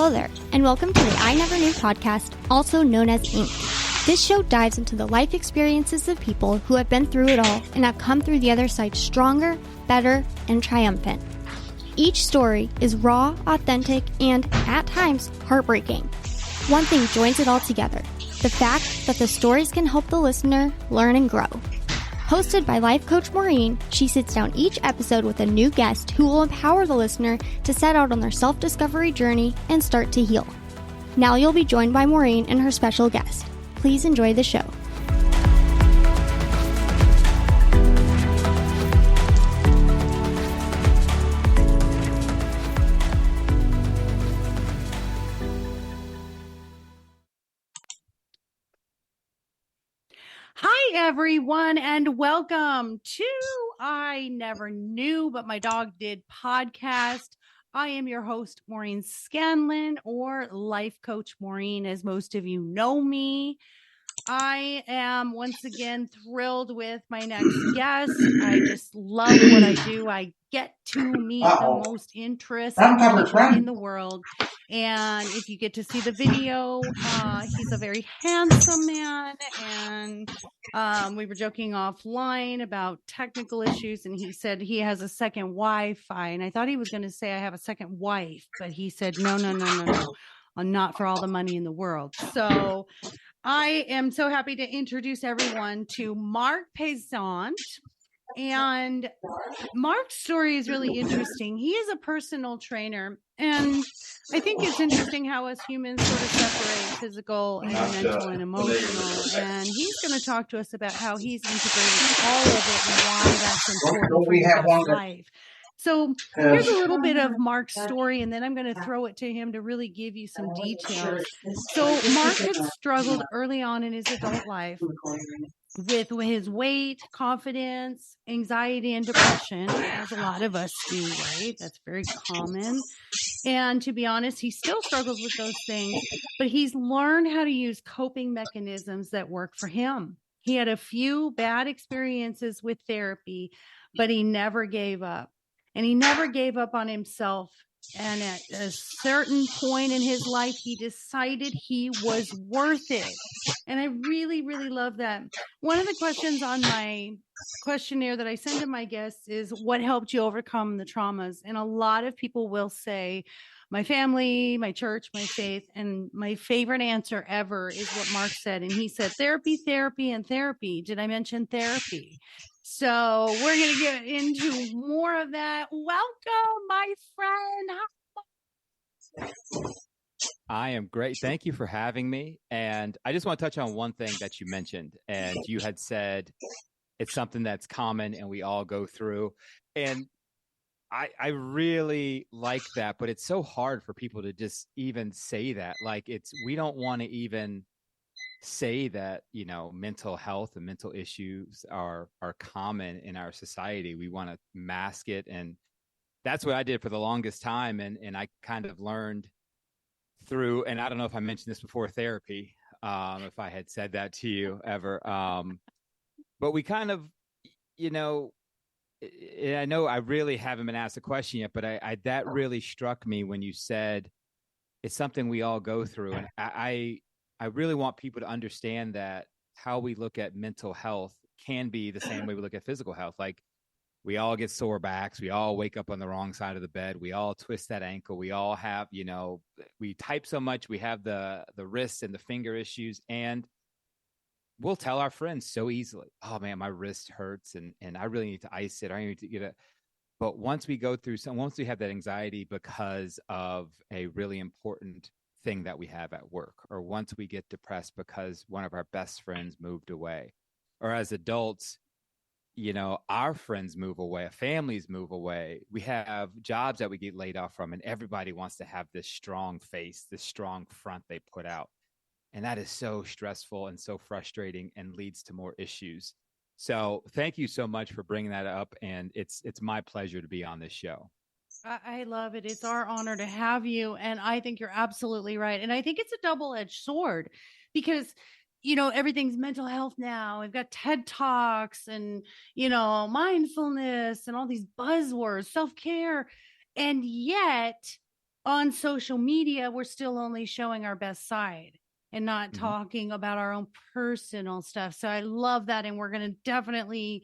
Hello there, and welcome to the I Never Knew podcast, also known as Inc. This show dives into the life experiences of people who have been through it all and have come through the other side stronger, better, and triumphant. Each story is raw, authentic, and, at times, heartbreaking. One thing joins it all together: the fact that the stories can help the listener learn and grow. Hosted by life coach Maureen, she sits down each episode with a new guest who will empower the listener to set out on their self-discovery journey and start to heal. Now you'll be joined by Maureen and her special guest. Please enjoy the show. Hi, everyone, and welcome to I Never Knew, but My Dog Did podcast. I am your host, Maureen Scanlon, or Life Coach Maureen, as most of you know me. I am once again thrilled with my next guest. I just love what I do. I get to meet the most interesting people in the world. And if you get to see the video, he's a very handsome man. And we were joking offline about technical issues. And he said he has a second Wi-Fi. And I thought he was going to say I have a second wife. But he said, no. Not for all the money in the world. So I am so happy to introduce everyone to Marc Paisant. And Marc's story is really interesting. He is a personal trainer. And I think it's interesting how us humans sort of separate physical and mental and emotional. And he's going to talk to us about how he's integrated all of it and why that's important for his life. So here's a little bit of Marc's story, and then I'm going to throw it to him to really give you some details. So Marc had struggled early on in his adult life with his weight, confidence, anxiety, and depression, as a lot of us do, right? That's very common. And to be honest, he still struggles with those things, but he's learned how to use coping mechanisms that work for him. He had a few bad experiences with therapy, but he never gave up. And he never gave up on himself. And at a certain point in his life, he decided he was worth it. And I really, really love that. One of the questions on my questionnaire that I send to my guests is, what helped you overcome the traumas? And a lot of people will say, my family, my church, my faith. And my favorite answer ever is what Marc said. And he said, therapy, therapy, and therapy. Did I mention therapy? So we're going to get into more of that. Welcome, my friend. I am great. Thank you for having me. And I just want to touch on one thing that you mentioned. And you had said it's something that's common and we all go through. And I really like that, but it's so hard for people to just even say that. Like we don't want to even say that, mental health and mental issues are common in our society. We want to mask it. And that's what I did for the longest time. And I kind of learned through, and I don't know if I mentioned this before, therapy, if I had said that to you ever. But we kind of, I know I really haven't been asked a question yet, but that really struck me when you said it's something we all go through. And I really want people to understand that how we look at mental health can be the same way we look at physical health. Like we all get sore backs. We all wake up on the wrong side of the bed. We all twist that ankle. We all have, we type so much. We have the wrist and the finger issues, and we'll tell our friends so easily, oh man, my wrist hurts and I really need to ice it. I need to get it. But once we go through once we have that anxiety because of a really important thing that we have at work, or once we get depressed because one of our best friends moved away, or as adults, our friends move away, families move away, we have jobs that we get laid off from, and everybody wants to have this strong face, this strong front they put out. And that is so stressful and so frustrating and leads to more issues. So thank you so much for bringing that up. And it's my pleasure to be on this show. I love it. It's our honor to have you. And I think you're absolutely right. And I think it's a double-edged sword because, everything's mental health now. We've got TED Talks and, mindfulness and all these buzzwords, self-care. And yet on social media, we're still only showing our best side and not talking about our own personal stuff. So I love that. And we're going to definitely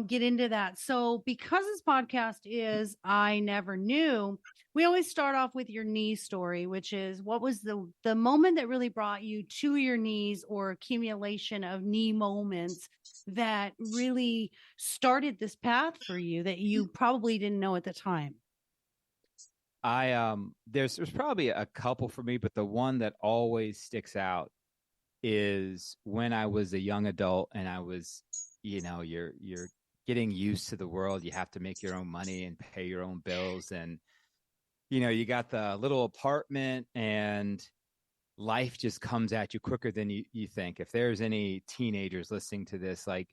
get into that. So because this podcast is I Never Knew, we always start off with your knee story, which is what was the moment that really brought you to your knees, or accumulation of knee moments that really started this path for you that you probably didn't know at the time? There's probably a couple for me, but the one that always sticks out is when I was a young adult and I was, you're getting used to the world. You have to make your own money and pay your own bills, and you got the little apartment, and life just comes at you quicker than you think. If there's any teenagers listening to this, like,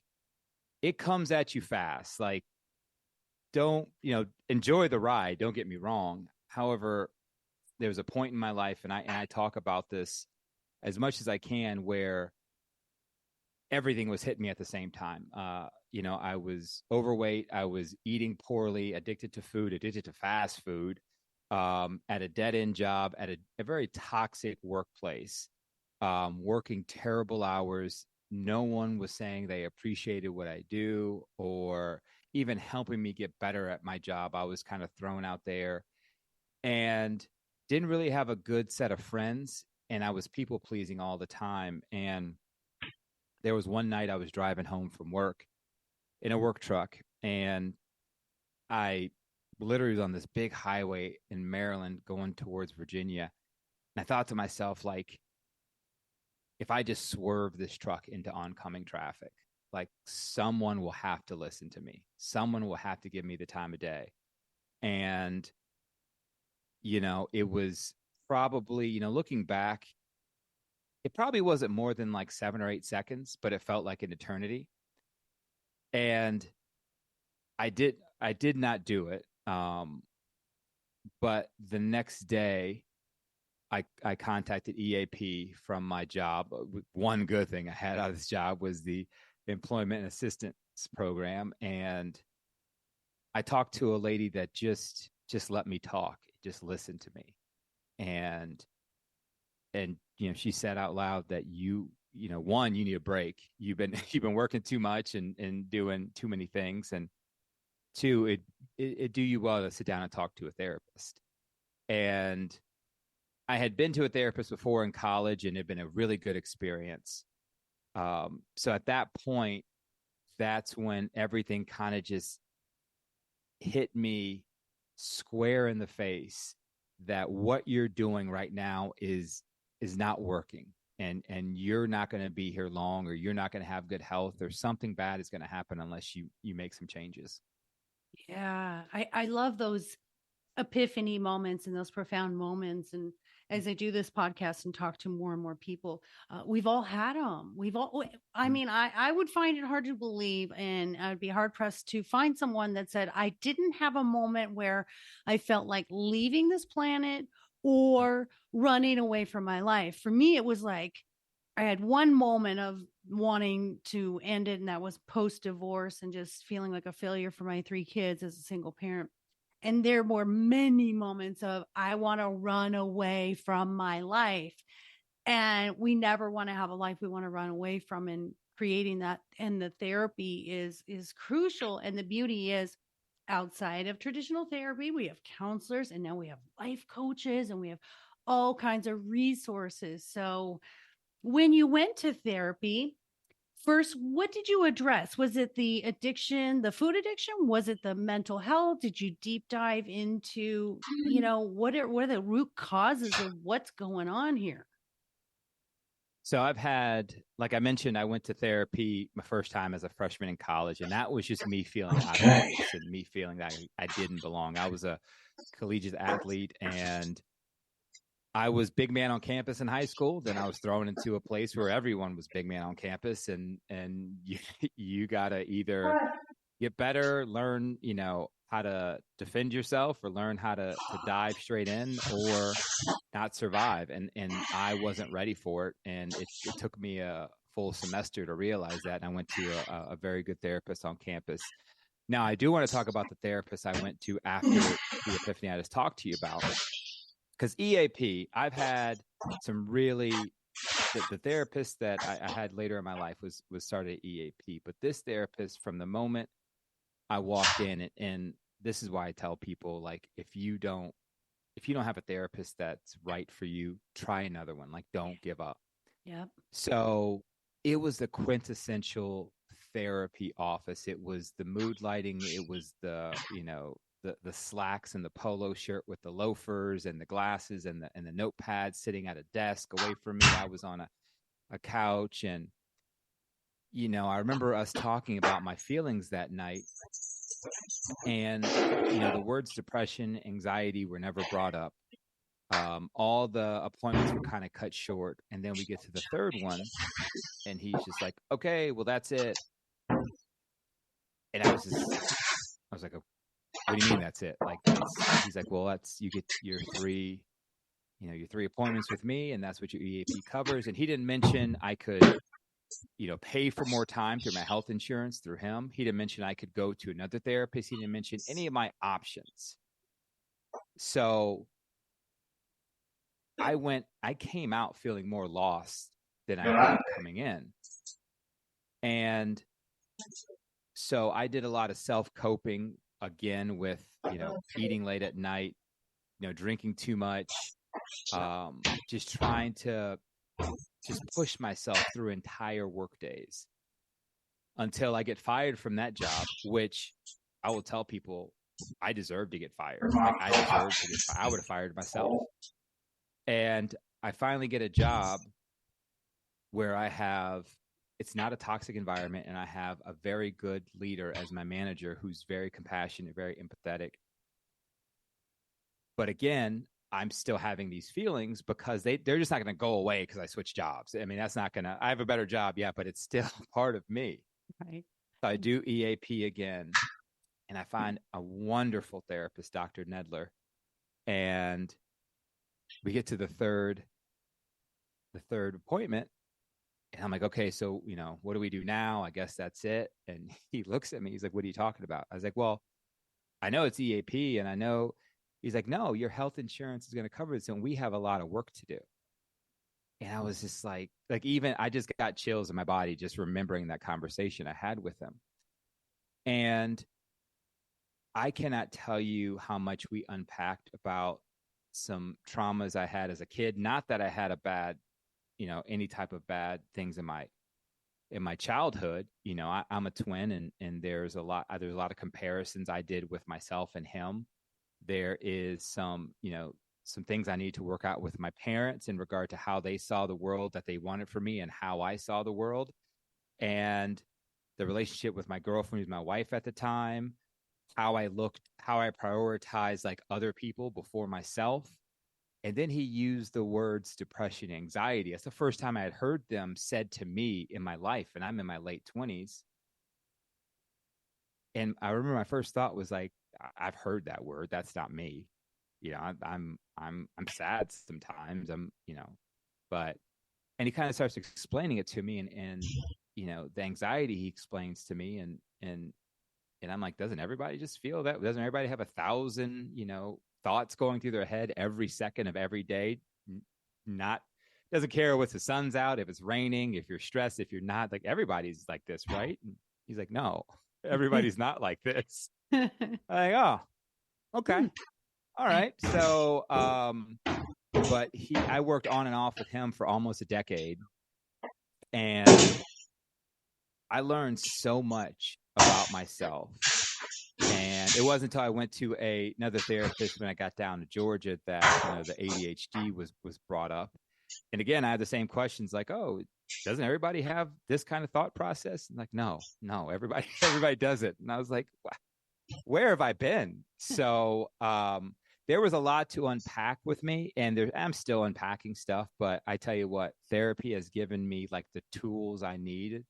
it comes at you fast. Like, don't, enjoy the ride. Don't get me wrong. However, there was a point in my life, and I talk about this as much as I can, where everything was hitting me at the same time. I was overweight. I was eating poorly, addicted to food, addicted to fast food, at a dead end job, at a very toxic workplace, working terrible hours. No one was saying they appreciated what I do or even helping me get better at my job. I was kind of thrown out there and didn't really have a good set of friends. And I was people pleasing all the time. And there was one night I was driving home from work in a work truck, and I literally was on this big highway in Maryland going towards Virginia. And I thought to myself, like, if I just swerve this truck into oncoming traffic, like, someone will have to listen to me. Someone will have to give me the time of day. And, it was probably, looking back, it probably wasn't more than like 7 or 8 seconds, but it felt like an eternity. And I did not do it. But the next day, I contacted EAP from my job. One good thing I had out of this job was the employment assistance program. And I talked to a lady that just let me talk, just listened to me. And she said out loud that one, you need a break. You've been working too much and doing too many things. And two, it do you well to sit down and talk to a therapist. And I had been to a therapist before in college, and it had been a really good experience. So at that point, that's when everything kind of just hit me square in the face, that what you're doing right now is not working, and you're not going to be here long, or you're not going to have good health, or something bad is going to happen unless you make some changes. Yeah. I love those epiphany moments and those profound moments. And as I do this podcast and talk to more and more people, we've all had them. I would find it hard to believe, and I would be hard pressed to find someone that said, I didn't have a moment where I felt like leaving this planet or running away from my life. For me, it was like, I had one moment of wanting to end it, and that was post divorce and just feeling like a failure for my 3 kids as a single parent. And there were many moments of, I want to run away from my life. And we never want to have a life we want to run away from, and creating that. And the therapy is crucial. And the beauty is, outside of traditional therapy, we have counselors, and now we have life coaches, and we have all kinds of resources. So when you went to therapy, first, what did you address? Was it the addiction, the food addiction? Was it the mental health? Did you deep dive into, what are the root causes of what's going on here? So I've had, like I mentioned, I went to therapy my first time as a freshman in college, and that was just me feeling out of place and me feeling that I didn't belong. I was a collegiate athlete, and I was big man on campus in high school. Then I was thrown into a place where everyone was big man on campus, and you gotta either get better, learn, how to defend yourself, or learn how to dive straight in, or not survive. And I wasn't ready for it. And it took me a full semester to realize that. And I went to a very good therapist on campus. Now, I do want to talk about the therapist I went to after the epiphany I just talked to you about. because EAP, I've had some really, the therapist that I had later in my life was started at EAP, but this therapist, from the moment I walked in, and this is why I tell people, like, if you don't have a therapist that's right for you, try another one. Like, don't give up. Yep. So it was the quintessential therapy office. It was the mood lighting. It was the slacks and the polo shirt with the loafers and the glasses and the notepad sitting at a desk away from me. I was on a couch, and I remember us talking about my feelings that night, and the words depression, anxiety were never brought up. All the appointments were kind of cut short, and then we get to the third one, and he's just like, "Okay, well, that's it." And I was like, "What do you mean that's it?" Like, he's like, "Well, you get your three appointments with me, and that's what your EAP covers." And he didn't mention I could, pay for more time through my health insurance through him. He didn't mention I could go to another therapist. He didn't mention any of my options. So I came out feeling more lost than I did coming in. And so I did a lot of self-coping again with, eating late at night, drinking too much, just trying to just push myself through entire work days until I get fired from that job, which I will tell people I deserve to get fired. I deserve to get fired. I would have fired myself. And I finally get a job where it's not a toxic environment, and I have a very good leader as my manager who's very compassionate, very empathetic. But again, I'm still having these feelings because they're just not going to go away because I switched jobs. I mean, that's not going to, I have a better job, yeah, but it's still part of me. Right. So I do EAP again, and I find a wonderful therapist, Dr. Nedler. And we get to the third appointment, and I'm like, okay, so, what do we do now? I guess that's it. And he looks at me. He's like, what are you talking about? I was like, well, I know it's EAP, and I know. He's like, no, your health insurance is going to cover this, and we have a lot of work to do. And I was just like even I just got chills in my body just remembering that conversation I had with him. And I cannot tell you how much we unpacked about some traumas I had as a kid. Not that I had a bad, any type of bad things in my childhood. I'm a twin, and there's a lot of comparisons I did with myself and him. There is some things I need to work out with my parents in regard to how they saw the world that they wanted for me and how I saw the world, and the relationship with my girlfriend, who's my wife at the time, how I prioritized like other people before myself. And then he used the words depression, anxiety. That's the first time I had heard them said to me in my life, and I'm in my late 20s. And I remember my first thought was like, I've heard that word. That's not me. I'm sad sometimes. But and he kind of starts explaining it to me, and the anxiety he explains to me, and I'm like, doesn't everybody just feel that? Doesn't everybody have 1,000, thoughts going through their head every second of every day? Doesn't care if the sun's out, if it's raining, if you're stressed, if you're not. Like, everybody's like this, right? And he's like, no, everybody's not like this. I'm like, oh, okay. All right. So, but I worked on and off with him for almost a decade, and I learned so much about myself. And it wasn't until I went to another therapist when I got down to Georgia that the ADHD was brought up. And again, I had the same questions like, oh, doesn't everybody have this kind of thought process? And like, no, everybody does it. And I was like, where have I been? So there was a lot to unpack with me, and I'm still unpacking stuff. But I tell you what, therapy has given me like the tools I needed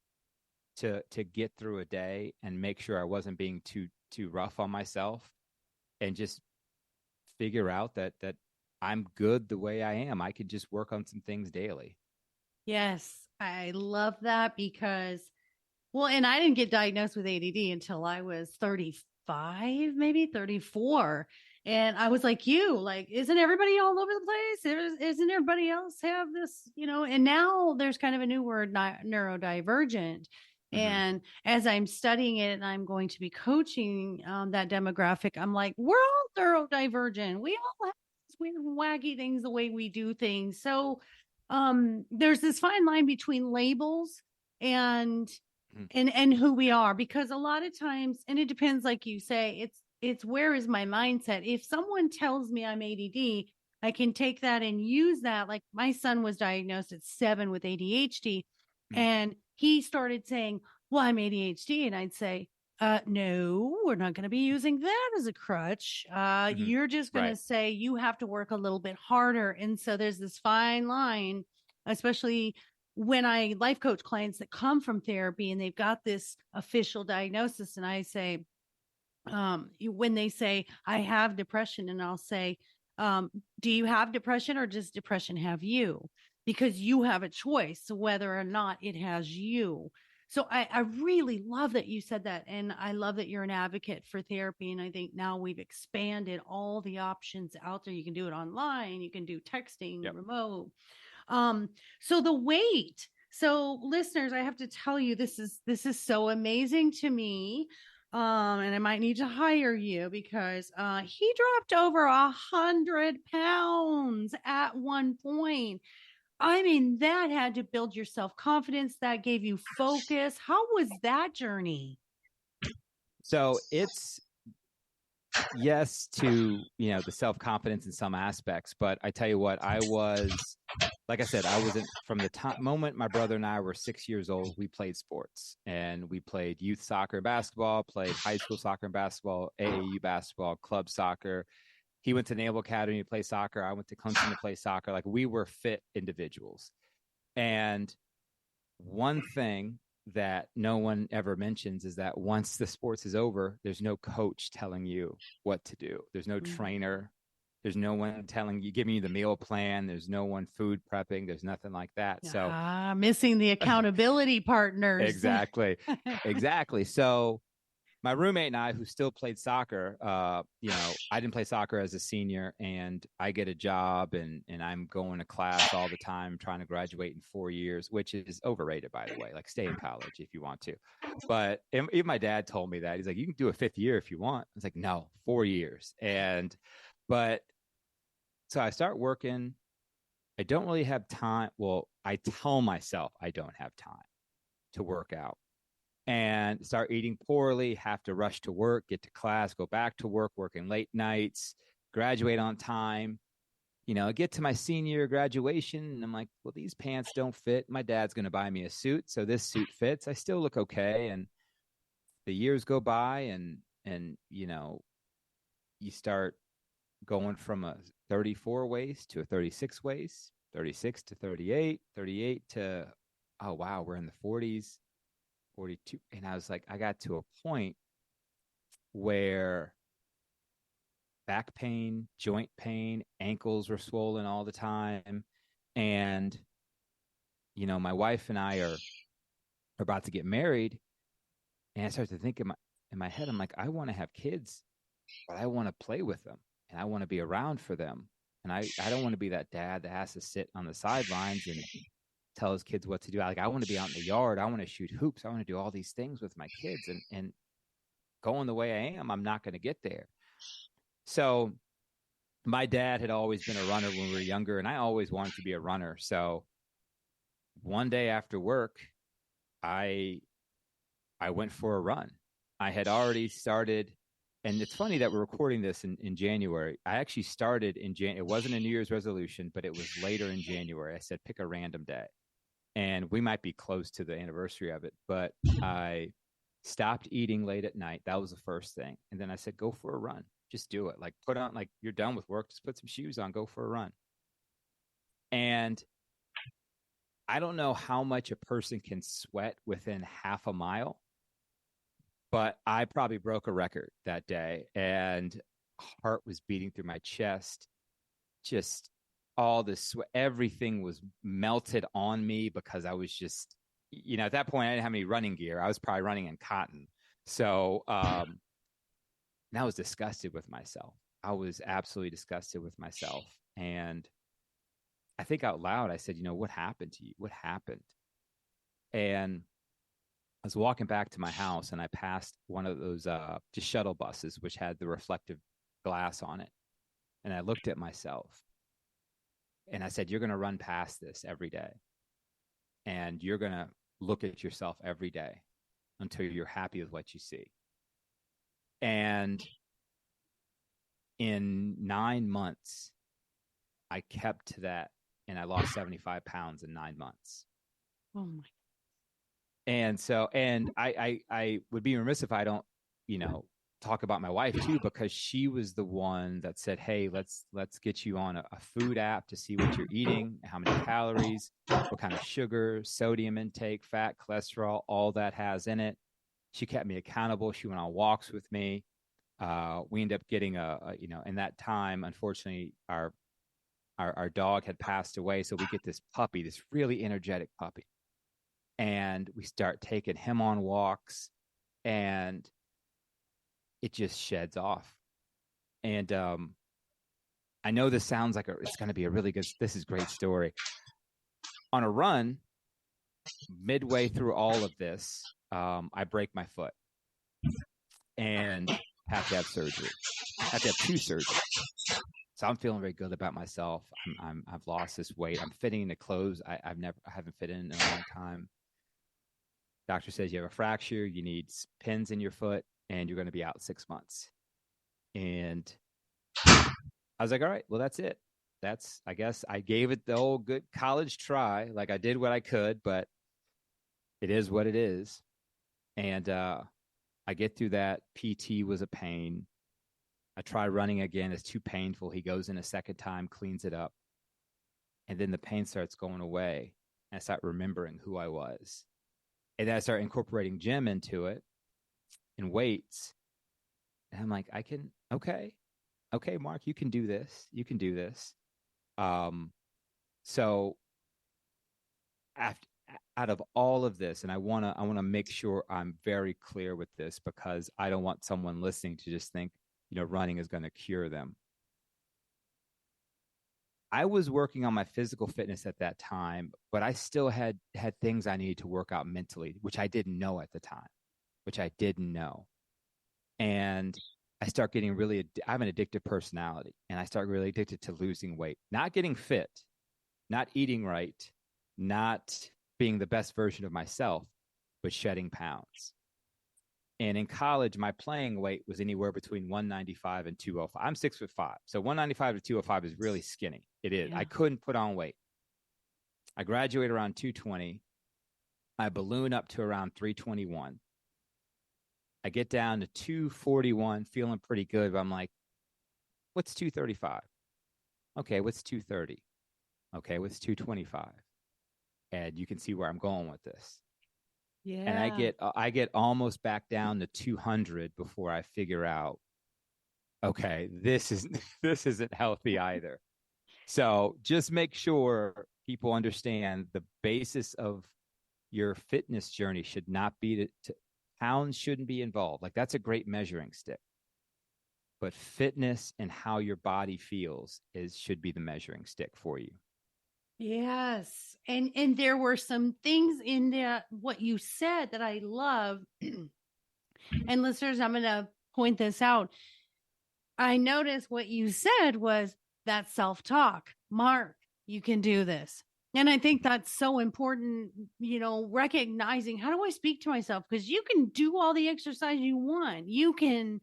to get through a day and make sure I wasn't being too rough on myself, and just figure out that I'm good the way I am. I could just work on some things daily. Yes, I love that because, and I didn't get diagnosed with ADD until I was 35, maybe 34. And I was like, isn't everybody all over the place? Isn't everybody else have this, and now there's kind of a new word, neurodivergent. And as I'm studying it and I'm going to be coaching that demographic, I'm like, we're all neurodivergent. We all have these weird, wacky things, the way we do things. So there's this fine line between labels and and who we are, because a lot of times, and it depends, like you say, it's where is my mindset. If someone tells me I'm ADD, I can take that and use that. Like my son was diagnosed at 7 with ADHD, and he started saying, well, I'm ADHD. And I'd say, no, we're not going to be using that as a crutch. You're just going to say you have to work a little bit harder. And so there's this fine line, especially when I life coach clients that come from therapy and they've got this official diagnosis. And I say, when they say I have depression, and I'll say, do you have depression, or does depression have you? Because you have a choice whether or not it has you. So I really love that you said that. And I love that you're an advocate for therapy. And I think now we've expanded all the options out there. You can do it online, you can do texting, remote. So the weight. So listeners, I have to tell you, this is so amazing to me. And I might need to hire you, because he dropped over 100 pounds at one point. I mean, that had to build your self-confidence. That gave you focus. How was that journey? So it's yes to, the self-confidence in some aspects, but I tell you what, like I said, I wasn't, from the moment my brother and I were 6 years old, we played sports, and we played youth soccer and basketball, played high school soccer and basketball, AAU basketball, club soccer. He went to Naval Academy to play soccer. I went to Clemson to play soccer. Like, we were fit individuals. And one thing that no one ever mentions is that once the sports is over, there's no coach telling you what to do. There's no trainer. There's no one giving you the meal plan. There's no one food prepping. There's nothing like that. So missing the accountability partners. Exactly. So my roommate and I, who still played soccer, I didn't play soccer as a senior, and I get a job and I'm going to class all the time, trying to graduate in 4 years, which is overrated, by the way. Like, stay in college if you want to. But even my dad told me that. He's like, you can do a 5th year if you want. I was like, no, 4 years. So I start working. I don't really have time. Well, I tell myself I don't have time to work out, and start eating poorly, have to rush to work, get to class, go back to work, working late nights, graduate on time. I get to my senior graduation, and I'm like, well, these pants don't fit. My dad's going to buy me a suit, so this suit fits. I still look okay. And the years go by, and you start going from a 34 waist to a 36 waist, 36 to 38, 38 to, oh, wow, we're in the 40s. 42. And I was like, I got to a point where back pain, joint pain, ankles were swollen all the time. And, my wife and I are about to get married. And I started to think in my head, I'm like, I want to have kids, but I want to play with them, and I want to be around for them. And I don't want to be that dad that has to sit on the sidelines and tell his kids what to do. Like, I want to be out in the yard. I want to shoot hoops. I want to do all these things with my kids, and going the way I am, I'm not going to get there. So my dad had always been a runner when we were younger, and I always wanted to be a runner. So one day after work, I went for a run. I had already started, and it's funny that we're recording this in January. I actually started in January. It wasn't a New Year's resolution, but it was later in January. I said, pick a random day. And we might be close to the anniversary of it, but I stopped eating late at night. That was the first thing. And then I said, go for a run. Just do it. Like, put on, like, you're done with work, just put some shoes on, go for a run. And I don't know how much a person can sweat within half a mile, but I probably broke a record that day, and heart was beating through my chest. Just all this sweat, everything was melted on me, because I was just, at that point I didn't have any running gear. I was probably running in cotton. So, and I was disgusted with myself. I was absolutely disgusted with myself. And I think out loud, I said, what happened to you? What happened? And I was walking back to my house and I passed one of those just shuttle buses, which had the reflective glass on it. And I looked at myself and I said, you're going to run past this every day. And you're going to look at yourself every day until you're happy with what you see. And in 9 months, I kept to that and I lost 75 pounds in 9 months. Oh my. And so, and I would be remiss if I don't, talk about my wife too, because she was the one that said, hey, let's get you on a food app to see what you're eating, how many calories, what kind of sugar, sodium intake, fat, cholesterol, all that has in it. She kept me accountable. She went on walks with me. We ended up getting in that time, unfortunately, our dog had passed away. So we get this puppy, this really energetic puppy. And we start taking him on walks and it just sheds off. And I know this sounds like it's going to be this is a great story. On a run, midway through all of this, I break my foot and have to have surgery. I have to have 2 surgeries. So I'm feeling very good about myself. I've lost this weight. I'm fitting into clothes I haven't fit in a long time. Doctor says you have a fracture, you need pins in your foot, and you're going to be out 6 months. And I was like, all right, well, that's it. I guess I gave it the old good college try. Like I did what I could, but it is what it is. And I get through that. PT was a pain. I try running again. It's too painful. He goes in a second time, cleans it up. And then the pain starts going away. And I start remembering who I was. And then I start incorporating gym into it and weights. And I'm like, okay, Mark, you can do this. You can do this. So out of all of this, and I want to make sure I'm very clear with this, because I don't want someone listening to just think, running is going to cure them. I was working on my physical fitness at that time, but I still had things I needed to work out mentally, which I didn't know at the time, And I start getting I have an addictive personality, and I start really addicted to losing weight, not getting fit, not eating right, not being the best version of myself, but shedding pounds. And in college, my playing weight was anywhere between 195 and 205. I'm 6'5". So 195 to 205 is really skinny. It is. Yeah. I couldn't put on weight. I graduate around 220. I balloon up to around 321. I get down to 241, feeling pretty good. But I'm like, what's 235? Okay, what's 230? Okay, what's 225? And you can see where I'm going with this. Yeah. And I get almost back down to 200 before I figure out, okay, this isn't healthy either. So just make sure people understand the basis of your fitness journey should not be pounds shouldn't be involved. Like that's a great measuring stick. But fitness and how your body feels should be the measuring stick for you. Yes. And there were some things in there, what you said that I love. And listeners, I'm going to point this out. I noticed what you said was that self-talk. Mark, you can do this. And I think that's so important, recognizing how do I speak to myself? Because you can do all the exercise you want. You can,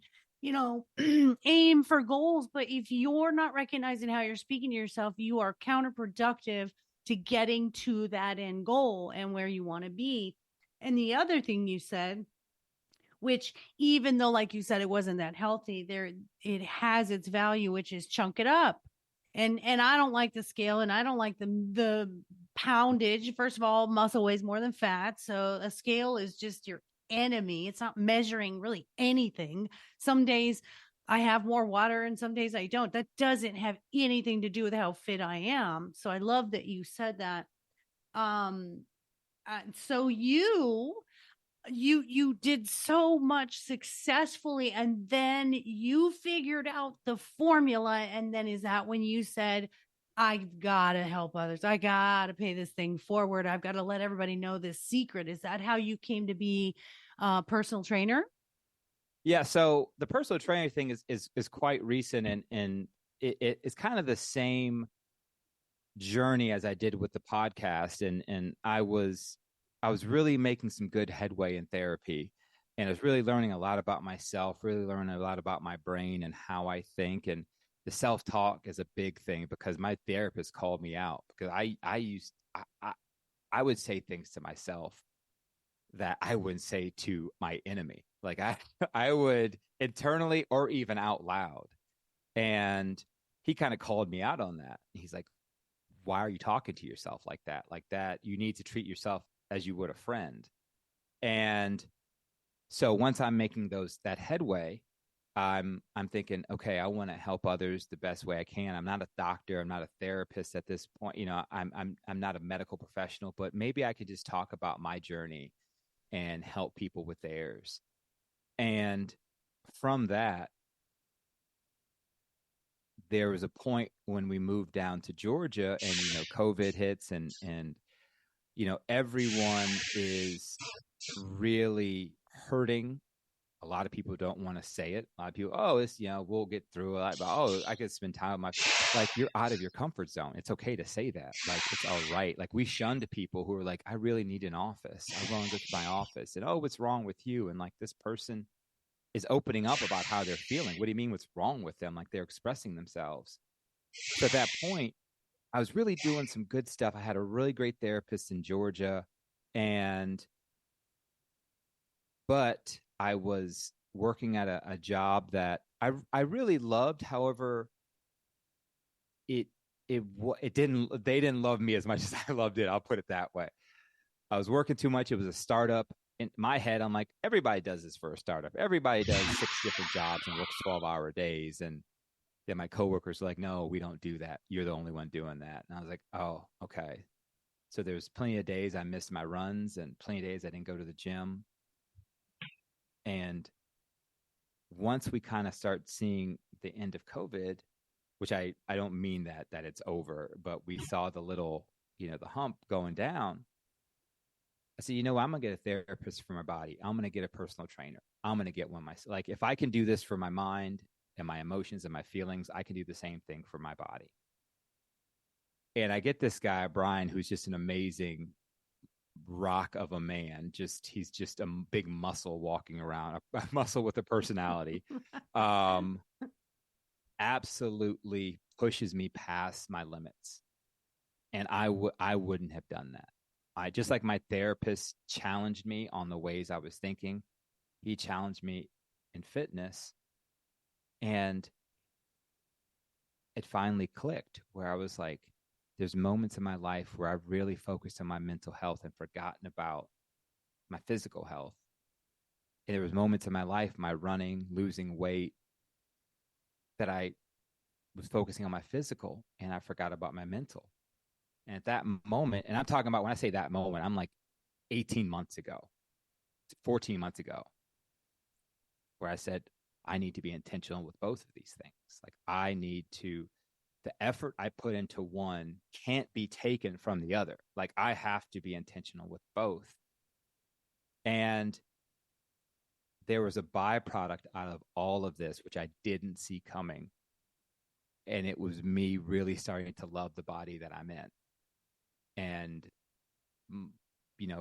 aim for goals. But if you're not recognizing how you're speaking to yourself, you are counterproductive to getting to that end goal and where you want to be. And the other thing you said, which even though, like you said, it wasn't that healthy, it has its value, which is chunk it up. And I don't like the scale, and I don't like the poundage. First of all, muscle weighs more than fat. So a scale is just your enemy. It's not measuring really anything. Some days I have more water and some days I don't. That doesn't have anything to do with how fit I am. So I love that you said that. So you you did so much successfully, and then you figured out the formula. And then is that when you said, I've got to help others, I got to pay this thing forward, I've got to let everybody know this secret? Is that how you came to be a personal trainer? Yeah. So the personal training thing is quite recent, and it's kind of the same journey as I did with the podcast. And I was really making some good headway in therapy. And I was really learning a lot about myself, really learning a lot about my brain and how I think. And the self-talk is a big thing because my therapist called me out because I would say things to myself that I wouldn't say to my enemy. Like I would internally or even out loud. And he kind of called me out on that. He's like, why are you talking to yourself like that? Like that, you need to treat yourself as you would a friend. And so once I'm making that headway, I'm thinking, okay, I want to help others the best way I can. I'm not a doctor, I'm not a therapist at this point. I'm not a medical professional, but maybe I could just talk about my journey and help people with theirs. And from that, there was a point when we moved down to Georgia and, COVID hits and, everyone is really hurting. A lot of people don't want to say it. A lot of people, oh, it's, we'll get through it. But, oh, I could spend time with like, you're out of your comfort zone. It's okay to say that. Like, it's all right. Like, we shunned people who were like, I really need an office. I want to go to my office. And, oh, what's wrong with you? And like, this person is opening up about how they're feeling. What do you mean what's wrong with them? Like, they're expressing themselves. So at that point, I was really doing some good stuff. I had a really great therapist in Georgia, but I was working at a job that I really loved. However, it didn't they didn't love me as much as I loved it. I'll put it that way. I was working too much. It was a startup. In my head, I'm like, everybody does this for a startup. Everybody does 6 different jobs and works 12-hour days. And then my coworkers were like, no, we don't do that. You're the only one doing that. And I was like, oh, okay. So there's plenty of days I missed my runs and plenty of days I didn't go to the gym. And once we kind of start seeing the end of COVID, which I don't mean that it's over, but we saw the little, the hump going down. I said, I'm going to get a therapist for my body. I'm going to get a personal trainer. I'm going to get one myself. Like, if I can do this for my mind and my emotions and my feelings, I can do the same thing for my body. And I get this guy, Brian, who's just an amazing rock of a man. He's just a big muscle walking around, a muscle with a personality. Absolutely pushes me past my limits. And I wouldn't have done that. I just, like my therapist challenged me on the ways I was thinking, he challenged me in fitness. And it finally clicked where I was like, there's moments in my life where I've really focused on my mental health and forgotten about my physical health. And there was moments in my life, my running, losing weight, that I was focusing on my physical and I forgot about my mental. And at that moment, and I'm talking about, when I say that moment, I'm like 18 months ago, 14 months ago, where I said, I need to be intentional with both of these things. Like, the effort I put into one can't be taken from the other. Like, I have to be intentional with both. And there was a byproduct out of all of this, which I didn't see coming. And it was me really starting to love the body that I'm in. And,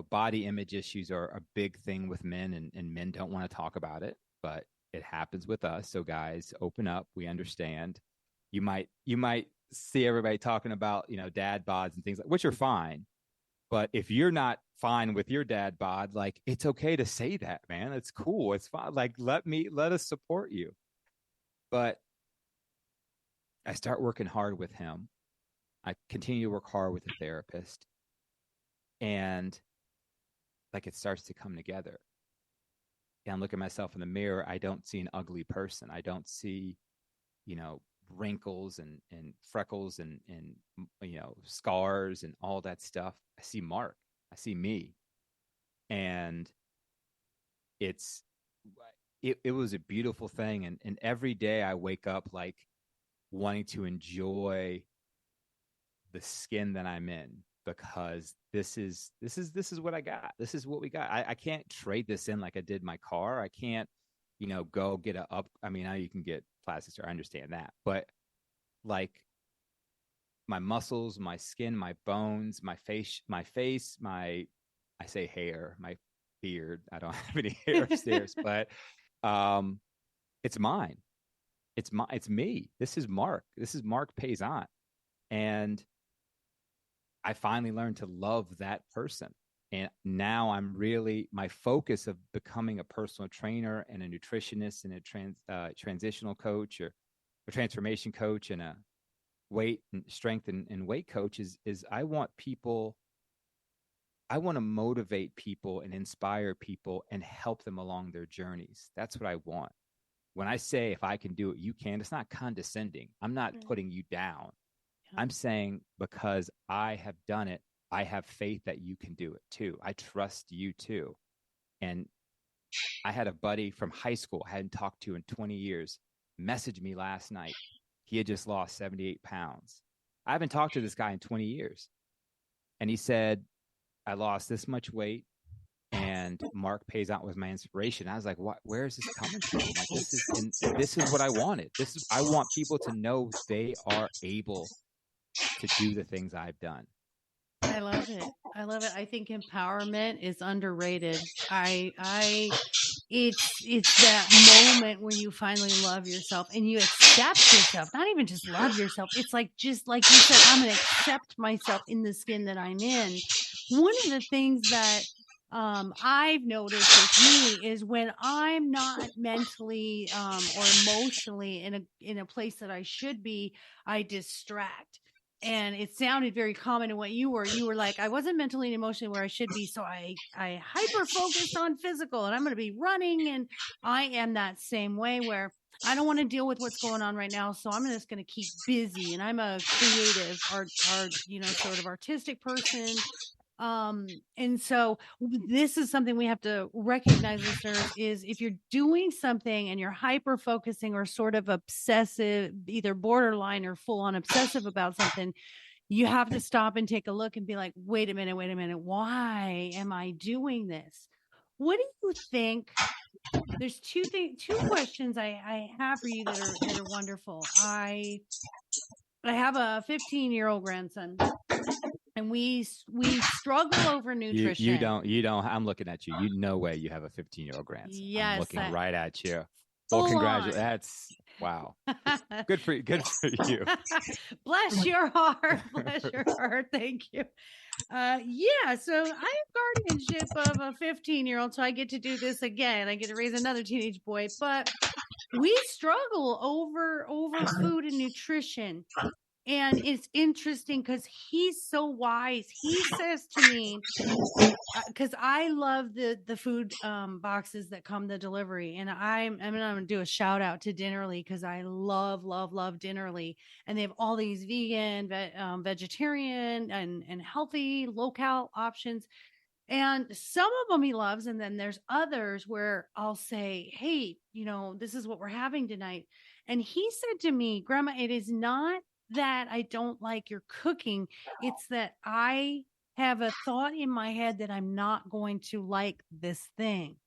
body image issues are a big thing with men, and men don't want to talk about it, but it happens with us. So guys, open up. We understand. You might see everybody talking about, dad bods and things, which are fine. But if you're not fine with your dad bod, like, it's okay to say that, man. It's cool. It's fine. Like, let us support you. But I start working hard with him. I continue to work hard with the therapist. And like, it starts to come together. And I'm looking at myself in the mirror. I don't see an ugly person. I don't see, wrinkles and freckles and scars and all that stuff. I see Mark. I see me. And it's it was a beautiful thing. And every day I wake up like wanting to enjoy the skin that I'm in, because this is what I got. This is what we got. I can't trade this in like I did my car. I can't, go get a up. I mean, now you can get plastic surgery. I understand that. But like my muscles, my skin, my bones, my face, I say hair, my beard. I don't have any hair upstairs, but it's mine. It's me. This is Marc. This is Marc Paisant. And I finally learned to love that person. And now my focus of becoming a personal trainer and a nutritionist and a transitional coach or a transformation coach and a weight and strength and weight coach is I want to motivate people and inspire people and help them along their journeys. That's what I want. When I say, if I can do it, you can, it's not condescending. I'm not putting you down. I'm saying, because I have done it, I have faith that you can do it too. I trust you too. And I had a buddy from high school I hadn't talked to in 20 years message me last night. He had just lost 78 pounds. I haven't talked to this guy in 20 years. And he said, I lost this much weight, and Marc Paisant was my inspiration. I was like, what? Where is this coming from? Like, this is what I wanted. I want people to know they are able to do the things I've done. I love it. I love it. I think empowerment is underrated. It's that moment when you finally love yourself and you accept yourself. Not even just love yourself. It's like, just like you said, I'm going to accept myself in the skin that I'm in. One of the things that I've noticed with me is when I'm not mentally or emotionally in a place that I should be, I distract. And it sounded very common in what you were like, I wasn't mentally and emotionally where I should be. So I hyper focused on physical, and I'm going to be running. And I am that same way where I don't want to deal with what's going on right now. So I'm just going to keep busy. And I'm a creative art, sort of artistic person. And so this is something we have to recognize, listeners, is if you're doing something and you're hyper focusing or sort of obsessive, either borderline or full on obsessive about something, you have to stop and take a look and be like, wait a minute. Why am I doing this? What do you think? There's two questions I have for you that are wonderful. I have a 15-year-old grandson. And we struggle over nutrition. You don't. I'm looking at you. No way you have a 15-year-old grandson. Yes, I'm looking right at you. Well, congratulations. That's wow. Good for you. Bless your heart. Bless your heart. Thank you. So I have guardianship of a 15-year-old, so I get to do this again. I get to raise another teenage boy, but we struggle over food and nutrition. And it's interesting because he's so wise. He says to me, because I love the food boxes that come the delivery. And I'm going to do a shout out to Dinnerly, because I love Dinnerly. And they have all these vegan, vegetarian, and healthy low-cal options. And some of them he loves. And then there's others where I'll say, hey, this is what we're having tonight. And he said to me, Grandma, it is not that I don't like your cooking. It's that I have a thought in my head that I'm not going to like this thing.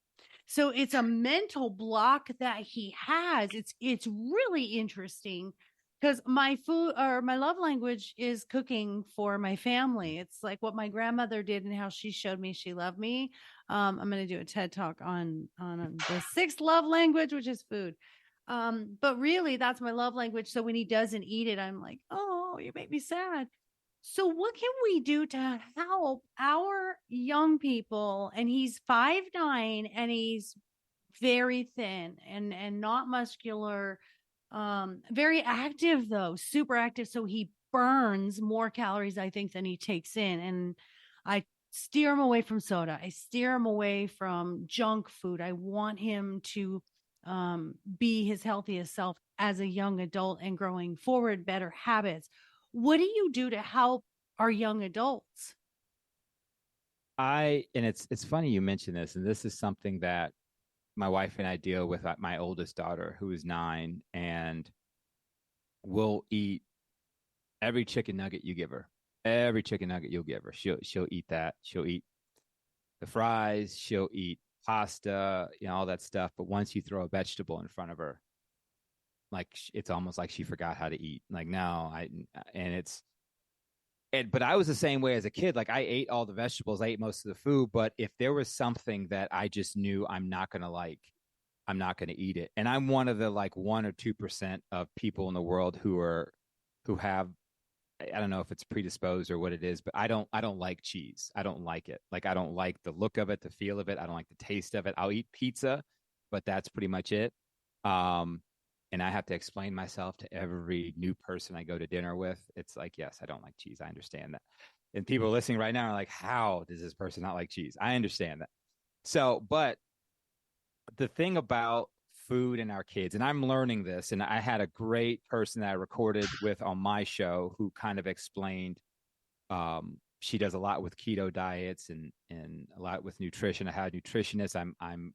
So it's a mental block that he has. It's really interesting, because my love language is cooking for my family. It's like what my grandmother did and how she showed me she loved me. I'm going to do a TED talk on the sixth love language, which is food. But really that's my love language. So when he doesn't eat it, I'm like, oh, you make me sad. So what can we do to help our young people? And he's 5'9" and he's very thin and not muscular, very active though, super active. So he burns more calories, I think, than he takes in. And I steer him away from soda. I steer him away from junk food. I want him to be his healthiest self as a young adult and growing forward better habits. What do you do to help our young adults? And it's funny you mentioned this, and this is something that my wife and I deal with my oldest daughter, who is 9, and will eat every chicken nugget you give her. Every chicken nugget you'll give her, she'll eat that. She'll eat the fries. She'll eat pasta, all that stuff. But once you throw a vegetable in front of her, like it's almost like she forgot how to eat. Like now, but I was the same way as a kid. Like I ate all the vegetables, I ate most of the food. But if there was something that I just knew I'm not gonna like, I'm not gonna eat it. And I'm one of the like 1 or 2% of people in the world who have, I don't know if it's predisposed or what it is, but I don't like cheese. I don't like it. Like I don't like the look of it, the feel of it. I don't like the taste of it. I'll eat pizza, but that's pretty much it. And I have to explain myself to every new person I go to dinner with. It's like, yes, I don't like cheese. I understand that. And people listening right now are like, how does this person not like cheese? I understand that. So, but the thing about food and our kids, and I'm learning this, and I had a great person that I recorded with on my show who kind of explained, she does a lot with keto diets and a lot with nutrition. I had a nutritionist. I'm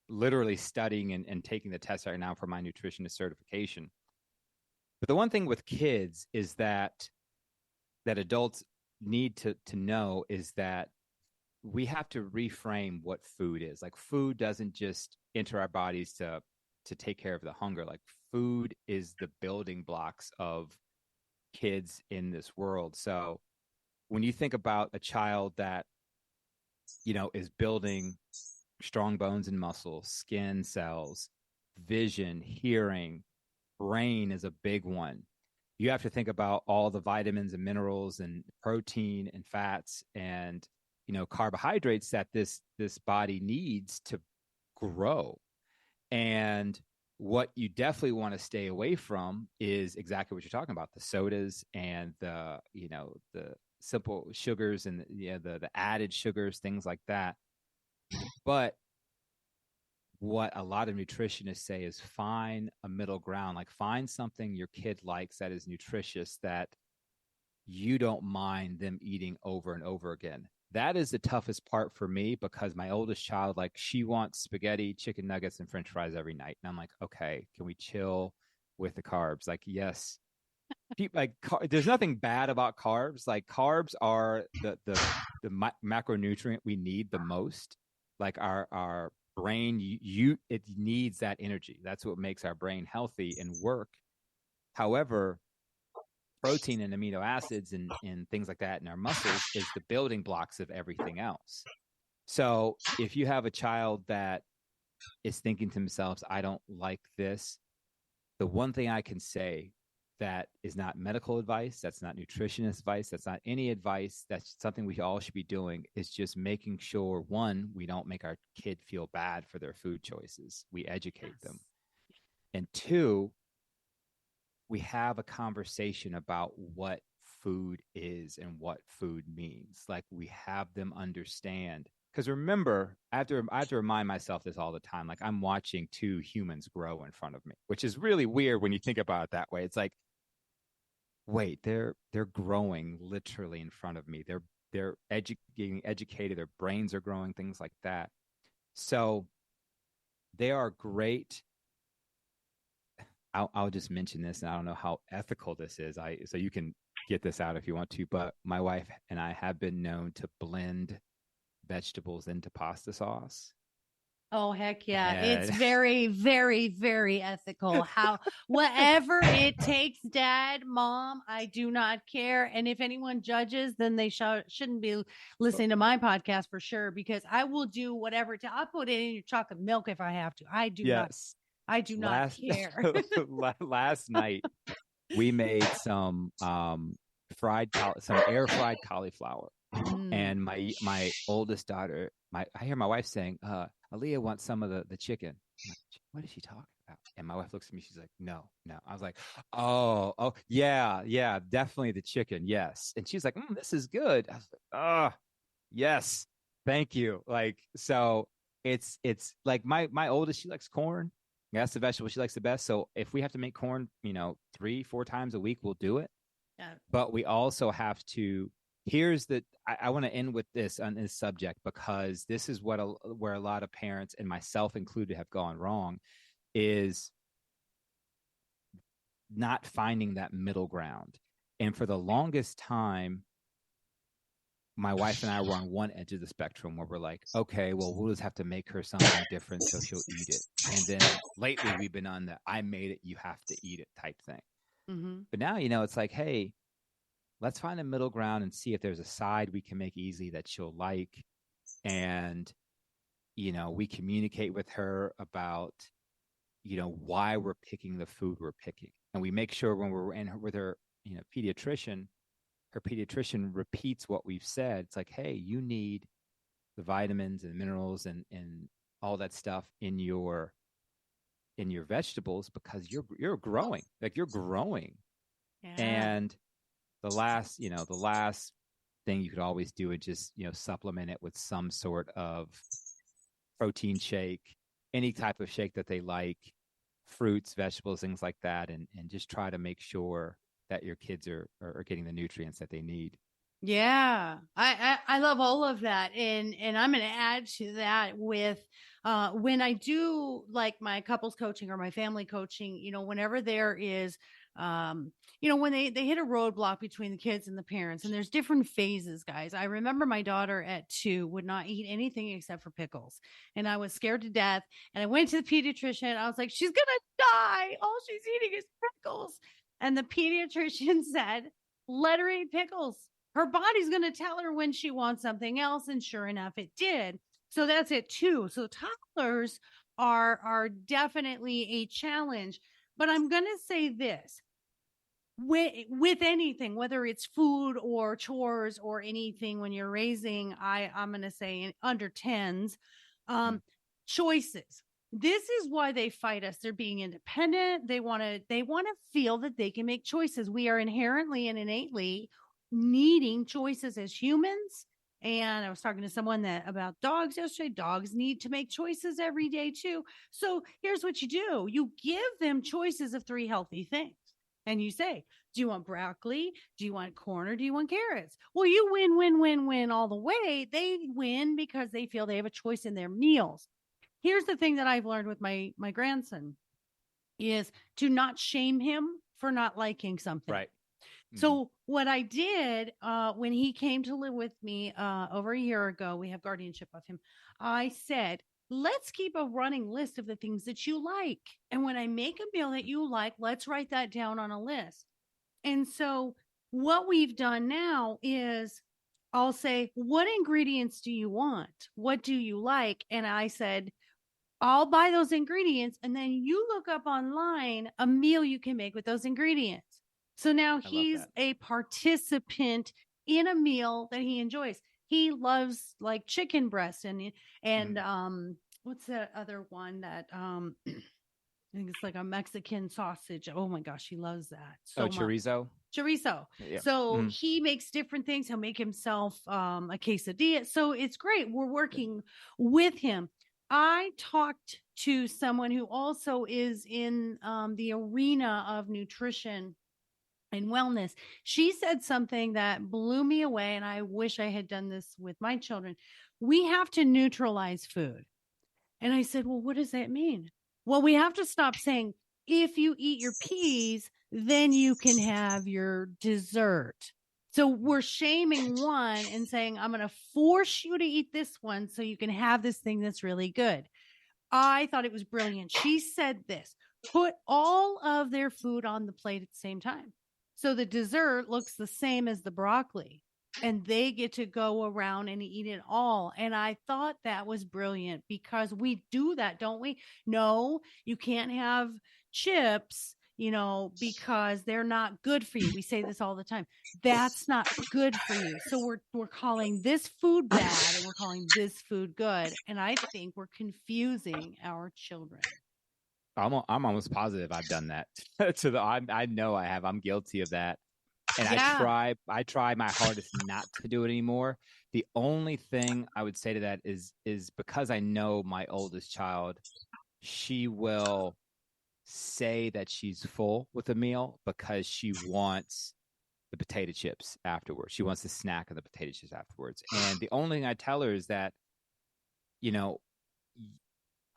literally studying and taking the test right now for my nutritionist certification. But the one thing with kids is that adults need to know is that we have to reframe what food is. Like food doesn't just enter our bodies to take care of the hunger. Like food is the building blocks of kids in this world. So when you think about a child that, is building strong bones and muscles, skin cells, vision, hearing, brain is a big one. You have to think about all the vitamins and minerals and protein and fats and, carbohydrates that this body needs to grow. And what you definitely want to stay away from is exactly what you're talking about, the sodas and the simple sugars and the added sugars, things like that. But what a lot of nutritionists say is find a middle ground, like find something your kid likes that is nutritious that you don't mind them eating over and over again. That is the toughest part for me because my oldest child, like she wants spaghetti, chicken nuggets, and French fries every night. And I'm like, okay, can we chill with the carbs? Like, yes, there's nothing bad about carbs. Like carbs are the macronutrient we need the most. Like our brain, it needs that energy. That's what makes our brain healthy and work. However, protein and amino acids and things like that in our muscles is the building blocks of everything else. So if you have a child that is thinking to themselves, I don't like this, the one thing I can say that is not medical advice, that's not nutritionist advice, that's not any advice, that's something we all should be doing, is just making sure, one, we don't make our kid feel bad for their food choices. We educate them. And two, we have a conversation about what food is and what food means. Like we have them understand. Because remember, I have to remind myself this all the time. Like I'm watching 2 humans grow in front of me, which is really weird when you think about it that way. It's like, wait, they're growing literally in front of me. They're getting educated. Their brains are growing, things like that. So they are great. I'll just mention this, and I don't know how ethical this is. So you can get this out if you want to, but my wife and I have been known to blend vegetables into pasta sauce. Oh, heck yeah. And It's very, very, very ethical. Whatever it takes, Dad, Mom, I do not care. And if anyone judges, then they shouldn't be listening to my podcast for sure, because I will do whatever. I'll put it in your chocolate milk if I have to. I do not care. Last night, we made some air fried cauliflower. And my oldest daughter, I hear my wife saying, Aaliyah wants some of the chicken. I'm like, what is she talking about? And my wife looks at me, she's like, no. I was like, oh, yeah, definitely the chicken, yes. And she's like, this is good. I was like, oh, yes, thank you. Like, so it's like my oldest, she likes corn. That's the vegetable she likes the best. So if we have to make corn, 3-4 times a week, we'll do it. Yeah. But we also have to I want to end with this on this subject, because this is where a lot of parents, and myself included, have gone wrong, is not finding that middle ground. And for the longest time, my wife and I were on one edge of the spectrum where we're like, okay, well, we'll just have to make her something different so she'll eat it. And then lately we've been on the I made it, you have to eat it type thing. Mm-hmm. But now, it's like, hey, let's find a middle ground and see if there's a side we can make easy that she'll like. And, we communicate with her about, why we're picking the food we're picking. And we make sure when we're with her, pediatrician, her pediatrician repeats what we've said. It's like, hey, you need the vitamins and minerals and all that stuff in your vegetables, because you're growing. Like, you're growing. Yeah. And the last thing you could always do is just, supplement it with some sort of protein shake, any type of shake that they like, fruits, vegetables, things like that. And just try to make sure that your kids are getting the nutrients that they need. Yeah, I love all of that. And I'm going to add to that with when I do like my couples coaching or my family coaching, whenever there is, when they hit a roadblock between the kids and the parents, and there's different phases, guys. I remember my daughter at 2 would not eat anything except for pickles. And I was scared to death. And I went to the pediatrician. I was like, she's going to die. All she's eating is pickles. And the pediatrician said, let her eat pickles. Her body's going to tell her when she wants something else. And sure enough, it did. So that's it too. So toddlers are definitely a challenge. But I'm going to say this. With anything, whether it's food or chores or anything, when you're raising, I'm going to say under 10s, choices. This is why they fight us. They're being independent. They want to feel that they can make choices. We are inherently and innately needing choices as humans. And I was talking to someone about dogs yesterday. Dogs need to make choices every day too. So here's what you do. You give them choices of 3 healthy things. And you say, do you want broccoli? Do you want corn, or do you want carrots? Well, you win all the way. They win because they feel they have a choice in their meals. Here's the thing that I've learned with my grandson is to not shame him for not liking something. Right. Mm-hmm. So what I did when he came to live with me over a year ago, we have guardianship of him. I said, let's keep a running list of the things that you like. And when I make a meal that you like, let's write that down on a list. And so what we've done now is I'll say, what ingredients do you want? What do you like? And I said, I'll buy those ingredients. And then you look up online a meal you can make with those ingredients. So now he's a participant in a meal that he enjoys. He loves like chicken breast and what's that other one that I think it's like a Mexican sausage. Oh my gosh, he loves that so much. Chorizo. Yeah. So he makes different things. He'll make himself a quesadilla. So it's great. We're working with him. I talked to someone who also is in the arena of nutrition and wellness. She said something that blew me away, and I wish I had done this with my children. We have to neutralize food. And I said, well, what does that mean? Well, we have to stop saying, if you eat your peas, then you can have your dessert. So we're shaming one and saying, I'm going to force you to eat this one so you can have this thing that's really good. I thought it was brilliant. She said this, put all of their food on the plate at the same time. So the dessert looks the same as the broccoli, and they get to go around and eat it all. And I thought that was brilliant because we do that, don't we? No, you can't have chips, because they're not good for you. We say this all the time. That's not good for you. So we're calling this food bad and we're calling this food good. And I think we're confusing our children. I'm almost positive I've done that. I know I have. I'm guilty of that. And yeah. I try my hardest not to do it anymore. The only thing I would say to that is because I know my oldest child, she will say that she's full with a meal because she wants the potato chips afterwards. She wants to snack on the potato chips afterwards. And the only thing I tell her is that, you know,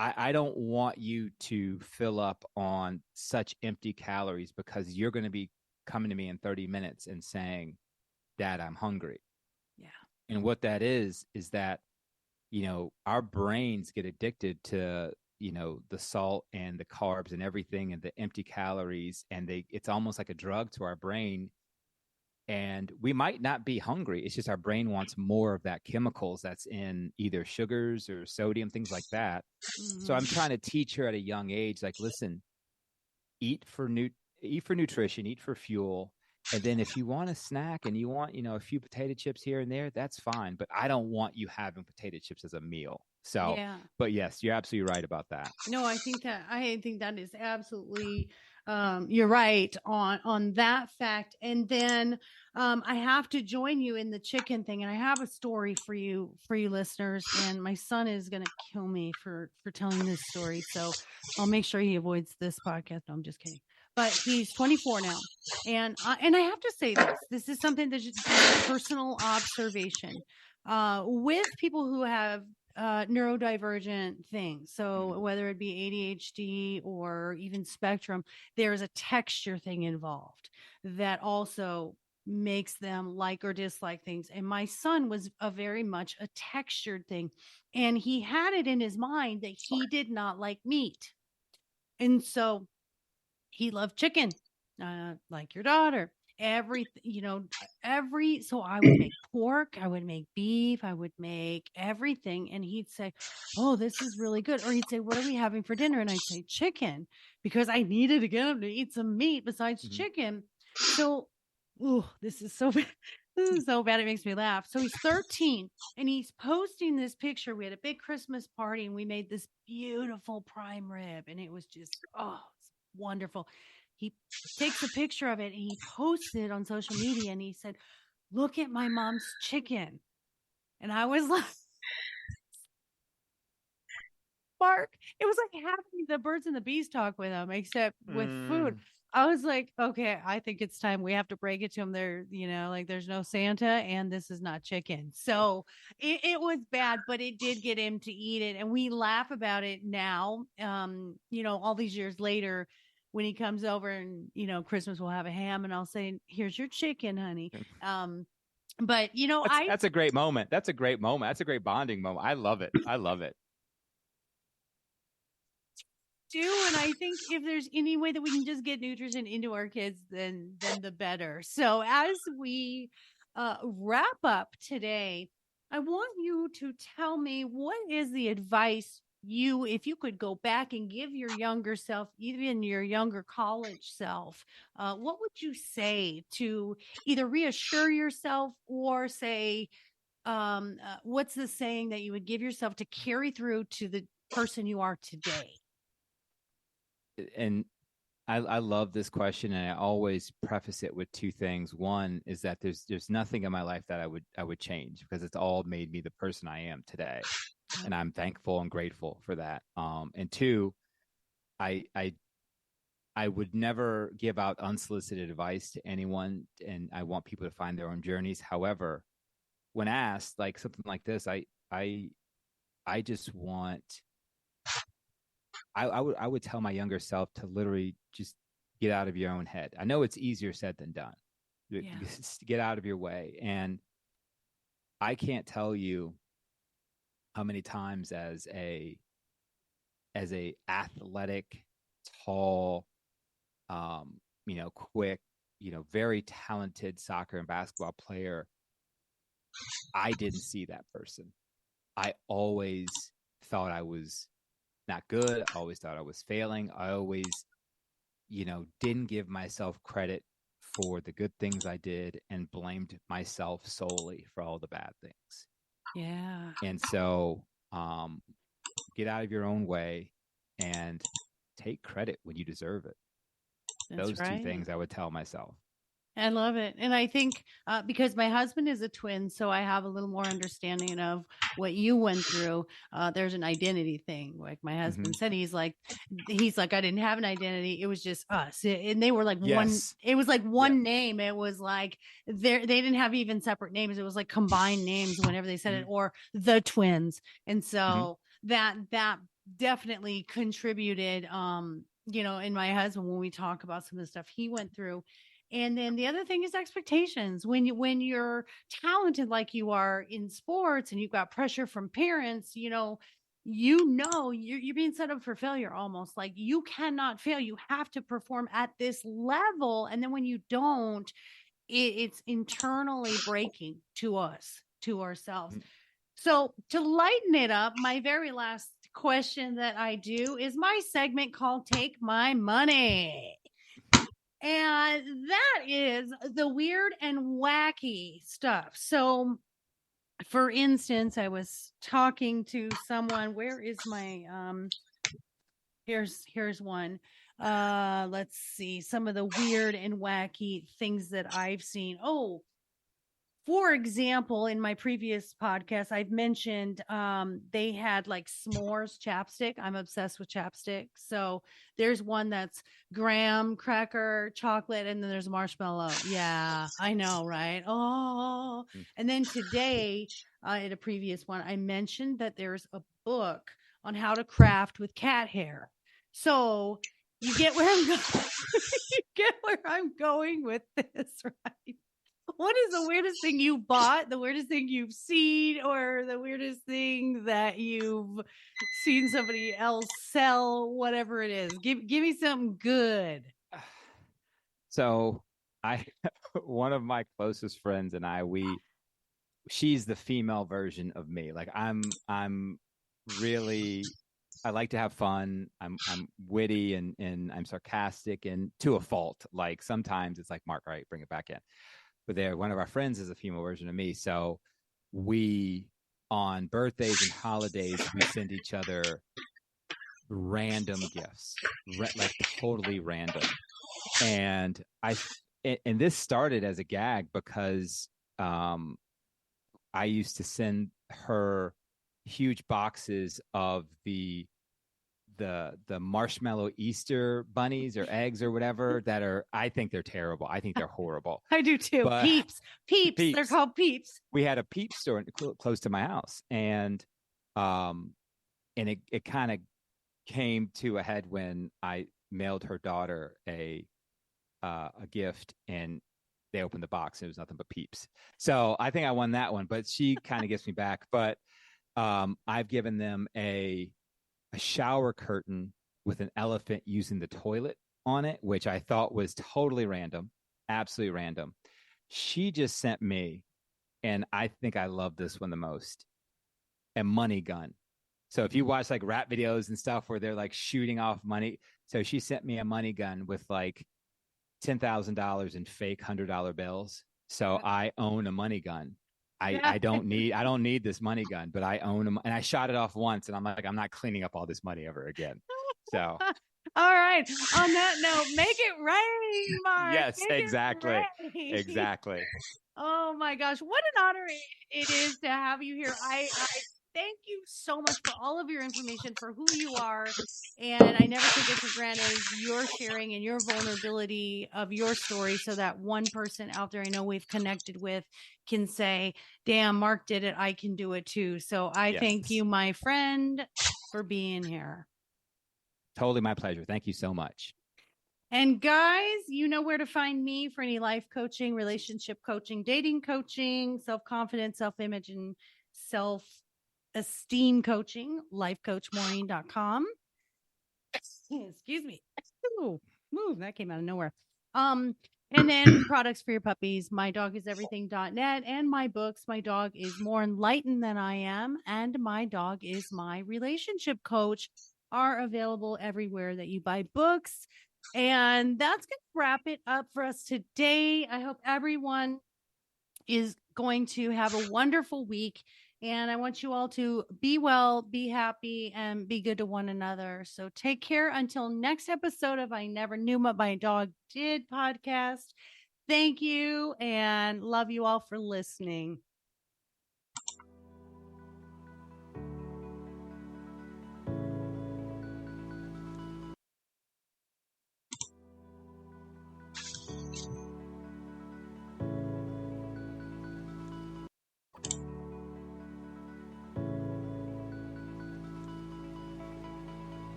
I don't want you to fill up on such empty calories, because you're going to be coming to me in 30 minutes and saying, Dad, I'm hungry. Yeah. And what that is that, you know, our brains get addicted to, you know, the salt and the carbs and everything and the empty calories. And it's almost like a drug to our brain. And we might not be hungry. It's just our brain wants more of that chemicals that's in either sugars or sodium, things like that. Mm-hmm. So I'm trying to teach her at a young age, like, listen, eat for nutrition, eat for fuel. And then if you want a snack and you want, you know, a few potato chips here and there, that's fine. But I don't want you having potato chips as a meal. So, yeah. But yes, you're absolutely right about that. No, I think that is absolutely, you're right on that fact. And then I have to join you in the chicken thing, and I have a story for you listeners. And my son is going to kill me for telling this story, so I'll make sure he avoids this podcast. No, I'm just kidding. But he's 24 now, and I have to say this is something that's just personal observation with people who have neurodivergent things. So whether it be ADHD or even spectrum, there is a texture thing involved that also makes them like or dislike things. And my son was a very much a textured thing. And he had it in his mind that he did not like meat. And so he loved chicken, like your daughter. So I would make pork, I would make beef, I would make everything. And he'd say, "Oh, this is really good." Or he'd say, "What are we having for dinner?" And I'd say, "Chicken," because I needed to get him to eat some meat besides chicken. So, this is so bad. This is so bad. It makes me laugh. So he's 13 and he's posting this picture. We had a big Christmas party and we made this beautiful prime rib. And it was just, it's wonderful. He takes a picture of it and he posts it on social media and he said, "Look at my mom's chicken." And I was like, Mark, it was like having the birds and the bees talk with him, except with food. I was like, okay, I think it's time we have to break it to him. There's no Santa and this is not chicken. So it was bad, but it did get him to eat it. And we laugh about it now, all these years later. When he comes over and, Christmas will have a ham and I'll say, "Here's your chicken, honey." But that's a great moment. That's a great moment. That's a great bonding moment. I love it. I love it. And I think if there's any way that we can just get nutrition into our kids, then the better. So as we wrap up today, I want you to tell me, what is the advice if you could go back and give your younger self, even your younger college self, what would you say to either reassure yourself or say, what's the saying that you would give yourself to carry through to the person you are today? And I love this question, and I always preface it with two things. One is that there's nothing in my life that I would change, because it's all made me the person I am today, and I'm thankful and grateful for that. And two, I would never give out unsolicited advice to anyone, and I want people to find their own journeys. However, when asked like something like this, I just want. I would tell my younger self to literally just get out of your own head. I know it's easier said than done. Yeah. Get out of your way. And I can't tell you how many times as a athletic, tall, quick, very talented soccer and basketball player, I didn't see that person. I always thought I was not good. I always thought I was failing. I always, didn't give myself credit for the good things I did and blamed myself solely for all the bad things. Yeah. And so get out of your own way and take credit when you deserve it. That's Those right. two things I would tell myself. I love it. And I think because my husband is a twin, so I have a little more understanding of what you went through. There's an identity thing. Like my husband said, he's like, I didn't have an identity. It was just us. And they were like Yes. it was like one Yeah. name. It was like they didn't have even separate names. It was like combined names whenever they said it, or the twins. And so that definitely contributed, in my husband, when we talk about some of the stuff he went through. And then the other thing is expectations. When you're talented like you are in sports and you've got pressure from parents, you're being set up for failure almost. Like you cannot fail. You have to perform at this level. And then when you don't, it's internally breaking to us, to ourselves. So to lighten it up, my very last question that I do is my segment called Take My Money. And that is the weird and wacky stuff. So, for instance, I was talking to someone. Where is my here's one. Let's see some of the weird and wacky things that I've seen. Oh, for example, in my previous podcast, I've mentioned they had like s'mores chapstick. I'm obsessed with chapstick. So there's one that's graham cracker chocolate, and then there's marshmallow. Yeah, I know, right? Oh, and then today, in a previous one, I mentioned that there's a book on how to craft with cat hair. So you get where I'm going. You get where I'm going with this, right? What is the weirdest thing you bought, the weirdest thing you've seen, or the weirdest thing that you've seen somebody else sell, whatever it is? Give me something good. So one of my closest friends and she's the female version of me. Like I'm really, I like to have fun. I'm witty and I'm sarcastic, and to a fault. Like sometimes it's like, Mark, all right, bring it back in. But one of our friends is a female version of me. So we, on birthdays and holidays, we send each other random gifts, like totally random. And this started as a gag because I used to send her huge boxes of the marshmallow Easter bunnies or eggs or whatever I think they're terrible. I think they're horrible. I do too. But Peeps. They're called Peeps. We had a Peep store close to my house, and it kind of came to a head when I mailed her daughter a gift, and they opened the box and it was nothing but Peeps. So I think I won that one, but she kind of gets me back. But I've given them a shower curtain with an elephant using the toilet on it, which I thought was totally random, absolutely random. She just sent me, and I think I love this one the most, a money gun. So if you watch like rap videos and stuff where they're like shooting off money, so she sent me a money gun with like $10,000 in fake $100 bills. So I own a money gun. I don't need this money gun, but I own them, and I shot it off once, and I'm like, I'm not cleaning up all this money ever again. So, all right. On that note, make it rain, Mark. Yes, exactly. Exactly. Oh my gosh, what an honor it is to have you here. I thank you so much for all of your information, for who you are. And I never take it for granted your sharing and your vulnerability of your story, so that one person out there I know we've connected with can say, damn, Mark did it. I can do it too. So I thank you, my friend, for being here. Totally my pleasure. Thank you so much. And guys, you know where to find me for any life coaching, relationship coaching, dating coaching, self-confidence, self-image, and self-esteem coaching, lifecoachmaureen.com. Excuse me. Ooh, that came out of nowhere. And then products for your puppies, mydogiseverything.net, and my books, My Dog is More Enlightened Than I Am, and My Dog is My Relationship Coach, are available everywhere that you buy books. And that's going to wrap it up for us today. I hope everyone is going to have a wonderful week. And I want you all to be well, be happy, and be good to one another. So take care until next episode of I Never Knew What My Dog Did podcast. Thank you, and love you all for listening.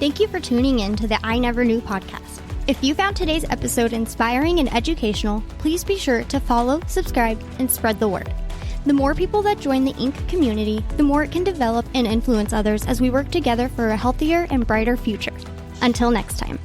Thank you for tuning in to the I Never Knew podcast. If you found today's episode inspiring and educational, please be sure to follow, subscribe, and spread the word. The more people that join the Inc. community, the more it can develop and influence others as we work together for a healthier and brighter future. Until next time.